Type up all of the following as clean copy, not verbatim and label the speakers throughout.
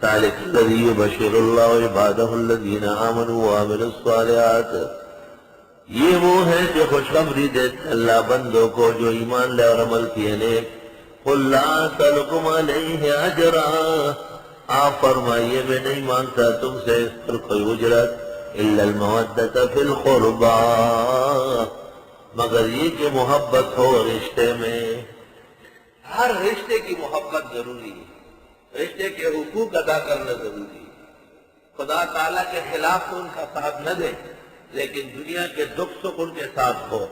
Speaker 1: ذلك الذي يبشر الله عباده الذين آمنوا وعملوا الصالحات، یہ وہ ہے جو خوشخبری دیتے اللہ بندوں کو جو ایمان لے اور عمل کیے نیک۔ قل لا اسألكم علیہ اجرا، آپ فرمائیے میں نہیں مانگتا تم سے اس پر کوئی اجرت، الا المودۃ فی القربى، مگر یہ کہ محبت ہو رشتے میں۔ ہر رشتے کی محبت ضروری ہے، رشتے کے حقوق ادا کرنا ضروری ہے۔ خدا تعالیٰ کے خلاف تو ان کا ساتھ نہ دے، لیکن دنیا کے دکھ سکھ ان کے ساتھ ہو۔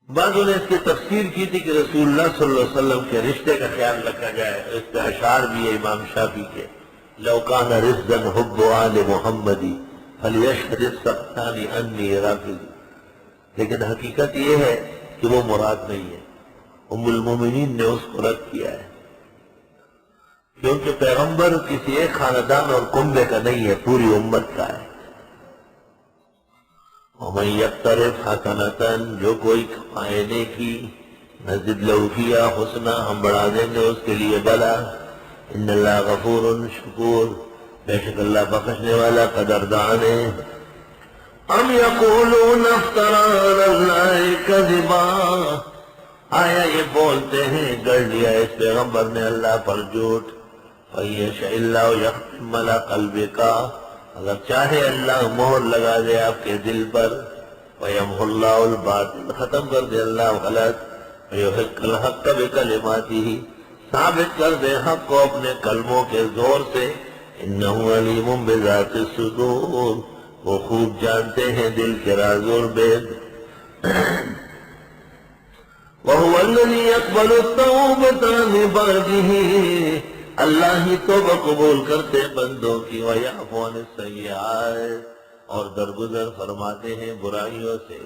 Speaker 1: بعضوں نے اس کی تفسیر کی تھی کہ رسول اللہ صلی اللہ علیہ وسلم کے رشتے کا خیال رکھا جائے، اس کے اشعار بھی ہے امام شافعی کے، لو کان رزقا حب آل محمد فلیشهد السبتان انی رافض، لیکن حقیقت یہ ہے کہ وہ مراد نہیں ہے۔ ام المومنین نے اس کو رد کیا ہے، کیونکہ پیغمبر کسی ایک خاندان اور کنبے کا نہیں ہے، پوری امت کا ہے۔ وَمَن يَقْتَرِفْ حَسَنَةً، جو کوئی کمائے نیکی، نزد لَهُ فِيهَا حُسْنًا، ہم بڑھا دیں گے اس کے لیے بھلا۔ ان اللہ غفور شکور، بے شک اللہ بخشنے والا قدردان ہے۔ ام یقولون افترى علی اللہ کذبا، آیا یہ بولتے ہیں گڑھ لیا اس پیغمبر نے اللہ پر جھوٹ۔ فَيَشَإِ اللَّهُ يَخْتِمْ عَلَىٰ قَلْبِكَ، اگر چاہے اللہ مہر لگا دے آپ کے دل پر۔ وَيَمْحُ اللَّهُ الْبَاطِلَ، ختم کر دے اللہ غلط۔ وَيُحِقُّ الْحَقَّ بِكَلِمَاتِهِ، ثابت کر دے حق کو اپنے کلموں کے زور سے۔ إِنَّهُ عَلِيمٌ بِذَاتِ الصُّدُورِ، وہ خوب جانتے ہیں دل کے راز اور بید۔ وَهُوَ الَّذِي يَقْبَلُ التَّوْبَةَ عَنْ عِبَادِهِ، اللہ ہی توبہ قبول کرتے بندوں کی۔ وَيَعْفُو عَنِ السَّيِّئَاتِ، اور درگزر فرماتے ہیں برائیوں سے۔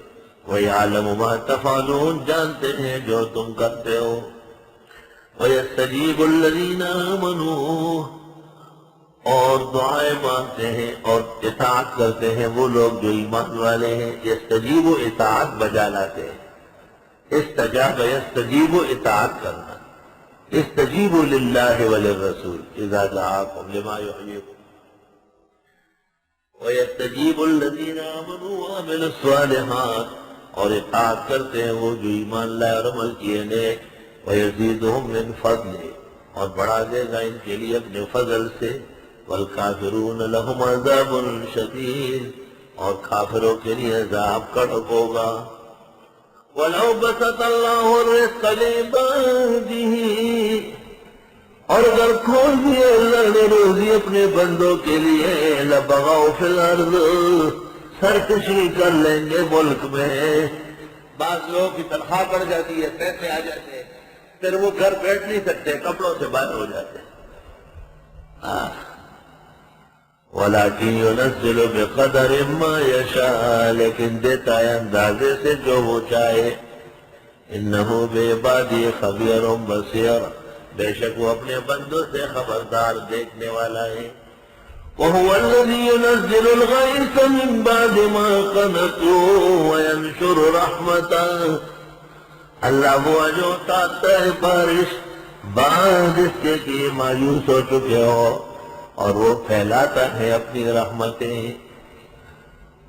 Speaker 1: وَيَعْلَمُ مَا تَفْعَلُونَ، جانتے ہیں جو تم کرتے ہو۔ وَيَسْتَجِيبُ الَّذِينَ آمَنُوا، اور دعائیں مانگتے ہیں اور اطاعت کرتے ہیں وہ لوگ جو ایمان والے ہیں۔ یستجیب و اطاعت بجا لاتے ہیں، استجاب یستجیب و اطاعت کرنا۔ استجیبوا للہ وللرسول اذا دعاکم لما یحییکم۔ وَيَسْتَجِيبُ الَّذِينَ آمَنُوا وَعَمِلُوا الصَّالِحَاتِ، اور اطاعت کرتے ہیں وہ جو ایمان لائے اور عمل کیے نیک۔ وَيَزِيدُهُم مِّن فَضْلِهِ، اور بڑھا دے گا ان کے لیے اپنے فضل سے۔ وَالْكَافِرُونَ لَهُمْ عَذَابٌ شَدِيدٌ، اور کافروں کے لیے عذاب کڑک ہوگا۔ وَلَوْ بَسَطَ اللَّهُ الرِّزْقَ لِعِبَادِهِ، اور اگر کھول دیے اللہ نے روزی اپنے بندوں کے لیے، لَبَغَوْا فِي الْأَرْضِ، سرکشی کر لیں گے ملک میں۔ بعض لوگوں کی تنخواہ بڑھ جاتی ہے، پیسے آ جاتے ہیں، پھر وہ گھر بیٹھ نہیں سکتے، کپڑوں سے باہر ہو جاتے ہیں۔ وَلَكِنْ يُنَزِّلُ بِقَدَرٍ مَا يَشَاءُ، لیکن دیتا ہے اندازے سے جو وہ چاہے۔ إِنَّهُ بِعِبَادِهِ خَبِيرٌ بَصِيرٌ، بے شک وہ اپنے بندوں سے خبردار دیکھنے والا ہے۔ وَهُوَ الَّذِي يُنَزِّلُ الْغَيْثَ مِن بَعْدِ مَا قَنَطُوا وَيَنشُرُ رَحْمَتَهُ، اللہ وہ جو اتارتا ہے بارش بعد اس کے کہ مایوس ہو چکے ہو، اور وہ پھیلاتا ہے اپنی رحمتیں۔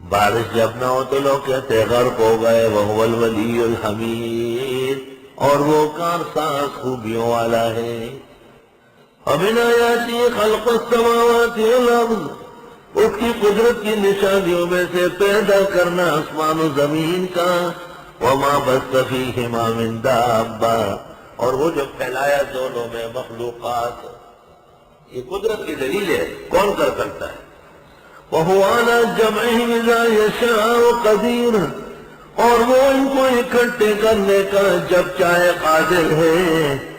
Speaker 1: بارش جب نہ ہو تو لوگ کہتے غرق ہو گئے۔ وَهُوَ الْوَلِيُّ الْحَمِيدُ، اور وہ کارساز خوبیوں والا ہے۔ وَمِنْ آيَاتِهِ خَلْقُ السَّمَاوَاتِ وَالْأَرْضِ، اس کی قدرت کی نشانیوں میں سے پیدا کرنا آسمان و زمین کا۔ وَمَا بَثَّ فِيهِمَا مِن دَابَّةٍ، اور وہ جو پھیلایا دونوں میں مخلوقات، یہ قدرت کی دلیل ہے، کون کر سکتا ہے؟ وَهُوَ عَلَىٰ جَمْعِهِمْ إِذَا يَشَاءُ قَدِيرٌ، اور وہ ان کو اکٹھے کرنے کا جب چاہے قادر ہے۔